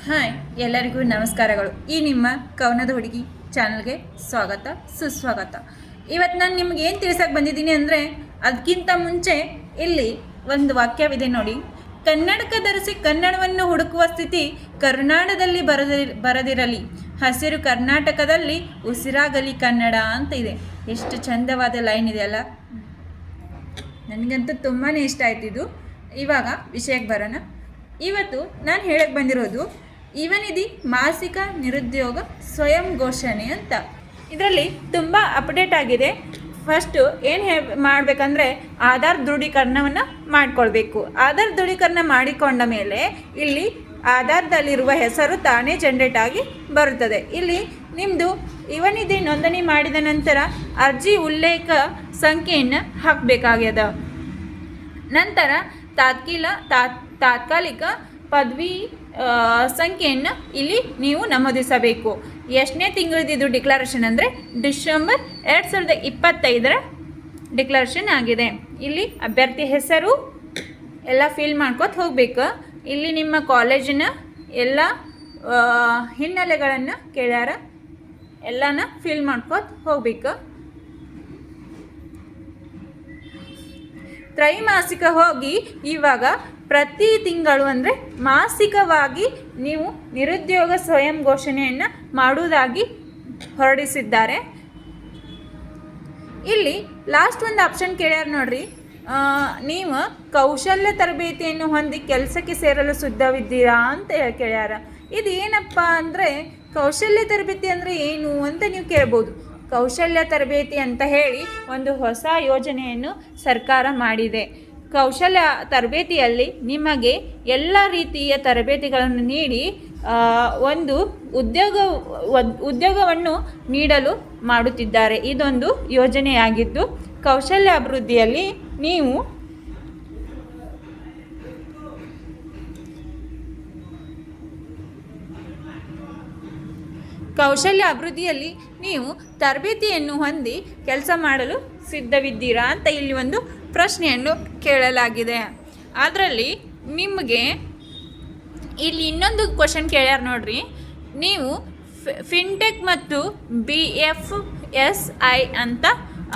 Hi, ಎಲ್ಲರಿಗೂ ನಮಸ್ಕಾರಗಳು. ಈ ನಿಮ್ಮ ಕವನದ ಹುಡುಗಿ ಚಾನಲ್ಗೆ ಸ್ವಾಗತ ಸುಸ್ವಾಗತ. ಇವತ್ತು ನಾನು ನಿಮ್ಗೆ ಏನು ತಿಳಿಸಕ್ಕೆ ಬಂದಿದ್ದೀನಿ ಅಂದರೆ, ಅದಕ್ಕಿಂತ ಮುಂಚೆ ಇಲ್ಲಿ ಒಂದು ವಾಕ್ಯವಿದೆ ನೋಡಿ. ಕನ್ನಡಕ ಧರಿಸಿ ಕನ್ನಡವನ್ನು ಹುಡುಕುವ ಸ್ಥಿತಿ ಕರುನಾಡದಲ್ಲಿ ಬರದಿರಲಿ, ಹಸಿರು ಕರ್ನಾಟಕದಲ್ಲಿ ಉಸಿರಾಗಲಿ ಕನ್ನಡ ಅಂತ ಇದೆ. ಎಷ್ಟು ಚಂದವಾದ ಲೈನ್ ಇದೆಯಲ್ಲ, ನನಗಂತೂ ತುಂಬಾ ಇಷ್ಟ ಆಯ್ತಿದ್ದು. ಇವಾಗ ವಿಷಯಕ್ಕೆ ಬರೋಣ. ಇವತ್ತು ನಾನು ಹೇಳಕ್ಕೆ ಬಂದಿರೋದು ಯುವನಿಧಿ ಮಾಸಿಕ ನಿರುದ್ಯೋಗ ಸ್ವಯಂ ಘೋಷಣೆ ಅಂತ. ಇದರಲ್ಲಿ ತುಂಬ ಅಪ್ಡೇಟ್ ಆಗಿದೆ. ಫಸ್ಟು ಏನು ಮಾಡಬೇಕಂದ್ರೆ ಆಧಾರ್ ದೃಢೀಕರಣವನ್ನು ಮಾಡಿಕೊಳ್ಬೇಕು. ಆಧಾರ್ ದೃಢೀಕರಣ ಮಾಡಿಕೊಂಡ ಮೇಲೆ ಇಲ್ಲಿ ಆಧಾರದಲ್ಲಿರುವ ಹೆಸರು ತಾನೇ ಜನ್ರೇಟ್ ಆಗಿ ಬರುತ್ತದೆ. ಇಲ್ಲಿ ನಿಮ್ಮದು ಯುವನಿಧಿ ನೋಂದಣಿ ಮಾಡಿದ ನಂತರ ಅರ್ಜಿ ಉಲ್ಲೇಖ ಸಂಖ್ಯೆಯನ್ನು ಹಾಕಬೇಕಾಗ್ಯದ. ನಂತರ ತಾತ್ಕಾಲಿಕ ಪದವಿ ಸಂಖ್ಯೆಯನ್ನು ಇಲ್ಲಿ ನೀವು ನಮೂದಿಸಬೇಕು. ಎಷ್ಟನೇ ತಿಂಗಳದಿದ್ದು ಡಿಕ್ಲರೇಷನ್ ಅಂದರೆ ಡಿಸೆಂಬರ್ 2025 ಡಿಕ್ಲರೇಷನ್ ಆಗಿದೆ. ಇಲ್ಲಿ ಅಭ್ಯರ್ಥಿ ಹೆಸರು ಎಲ್ಲ ಫಿಲ್ ಮಾಡ್ಕೊತ ಹೋಗ್ಬೇಕು. ಇಲ್ಲಿ ನಿಮ್ಮ ಕಾಲೇಜಿನ ಎಲ್ಲ ಹಿನ್ನೆಲೆಗಳನ್ನು ಕೇಳ್ಯಾರ, ಎಲ್ಲನ ಫಿಲ್ ಮಾಡ್ಕೊತ ಹೋಗ್ಬೇಕು. ತ್ರೈಮಾಸಿಕ ಹೋಗಿ ಇವಾಗ ಪ್ರತಿ ತಿಂಗಳು ಅಂದರೆ ಮಾಸಿಕವಾಗಿ ನೀವು ನಿರುದ್ಯೋಗ ಸ್ವಯಂ ಘೋಷಣೆಯನ್ನು ಮಾಡುವುದಾಗಿ ಹೊರಡಿಸಿದ್ದಾರೆ. ಇಲ್ಲಿ ಲಾಸ್ಟ್ ಒಂದು ಆಪ್ಷನ್ ಕೇಳ್ಯಾರ ನೋಡ್ರಿ. ನೀವು ಕೌಶಲ್ಯ ತರಬೇತಿಯನ್ನು ಹೊಂದಿ ಕೆಲಸಕ್ಕೆ ಸೇರಲು ಸಿದ್ಧವಿದ್ದೀರಾ ಅಂತ ಕೇಳ್ಯಾರ. ಇದು ಏನಪ್ಪ ಅಂದರೆ, ಕೌಶಲ್ಯ ತರಬೇತಿ ಅಂದರೆ ಏನು ಅಂತ ನೀವು ಕೇಳ್ಬೋದು. ಕೌಶಲ್ಯ ತರಬೇತಿ ಅಂತ ಹೇಳಿ ಒಂದು ಹೊಸ ಯೋಜನೆಯನ್ನು ಸರ್ಕಾರ ಮಾಡಿದೆ. ಕೌಶಲ್ಯ ತರಬೇತಿಯಲ್ಲಿ ನಿಮಗೆ ಎಲ್ಲ ರೀತಿಯ ತರಬೇತಿಗಳನ್ನು ನೀಡಿ ಒಂದು ಉದ್ಯೋಗವನ್ನು ನೀಡಲು ಮಾಡುತ್ತಿದ್ದಾರೆ. ಇದೊಂದು ಯೋಜನೆಯಾಗಿದ್ದು, ಕೌಶಲ್ಯ ಅಭಿವೃದ್ಧಿಯಲ್ಲಿ ನೀವು ತರಬೇತಿಯನ್ನು ಹೊಂದಿ ಕೆಲಸ ಮಾಡಲು ಸಿದ್ಧವಿದ್ದೀರಾ ಅಂತ ಇಲ್ಲಿ ಒಂದು ಪ್ರಶ್ನೆಯನ್ನು ಕೇಳಲಾಗಿದೆ. ಅದರಲ್ಲಿ ನಿಮಗೆ ಇಲ್ಲಿ ಇನ್ನೊಂದು ಕ್ವಶನ್ ಕೇಳ್ಯಾರ ನೋಡ್ರಿ. ನೀವು ಫಿನ್ಟೆಕ್ ಮತ್ತು BFSI ಅಂತ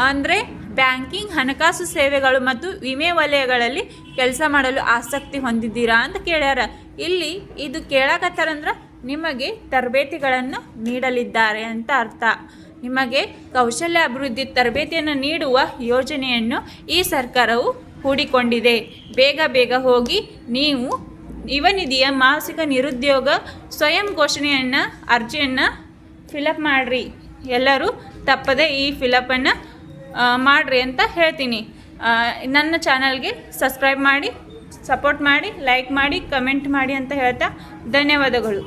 ಅಂದರೆ ಬ್ಯಾಂಕಿಂಗ್, ಹಣಕಾಸು ಸೇವೆಗಳು ಮತ್ತು ವಿಮೆ ವಲಯಗಳಲ್ಲಿ ಕೆಲಸ ಮಾಡಲು ಆಸಕ್ತಿ ಹೊಂದಿದ್ದೀರಾ ಅಂತ ಕೇಳ್ಯಾರ. ಇಲ್ಲಿ ಇದು ಕೇಳಕತ್ತಾರಂದ್ರೆ ನಿಮಗೆ ತರಬೇತಿಗಳನ್ನು ನೀಡಲಿದ್ದಾರೆ ಅಂತ ಅರ್ಥ. ನಿಮಗೆ ಕೌಶಲ್ಯ ಅಭಿವೃದ್ಧಿ ತರಬೇತಿಯನ್ನು ನೀಡುವ ಯೋಜನೆಯನ್ನು ಈ ಸರ್ಕಾರವು ಹೂಡಿಕೊಂಡಿದೆ. ಬೇಗ ಹೋಗಿ ನೀವು ಯುವನಿಧಿಯ ಮಾಸಿಕ ನಿರುದ್ಯೋಗ ಸ್ವಯಂ ಘೋಷಣೆಯನ್ನು ಅರ್ಜಿಯನ್ನು ಫಿಲಪ್ ಮಾಡಿರಿ. ಎಲ್ಲರೂ ತಪ್ಪದೆ ಈ ಫಿಲಪ್ಪನ್ನು ಮಾಡಿರಿ ಅಂತ ಹೇಳ್ತೀನಿ. ನನ್ನ ಚಾನಲ್ಗೆ ಸಬ್ಸ್ಕ್ರೈಬ್ ಮಾಡಿ, ಸಪೋರ್ಟ್ ಮಾಡಿ, ಲೈಕ್ ಮಾಡಿ, ಕಮೆಂಟ್ ಮಾಡಿ ಅಂತ ಹೇಳ್ತಾ ಧನ್ಯವಾದಗಳು.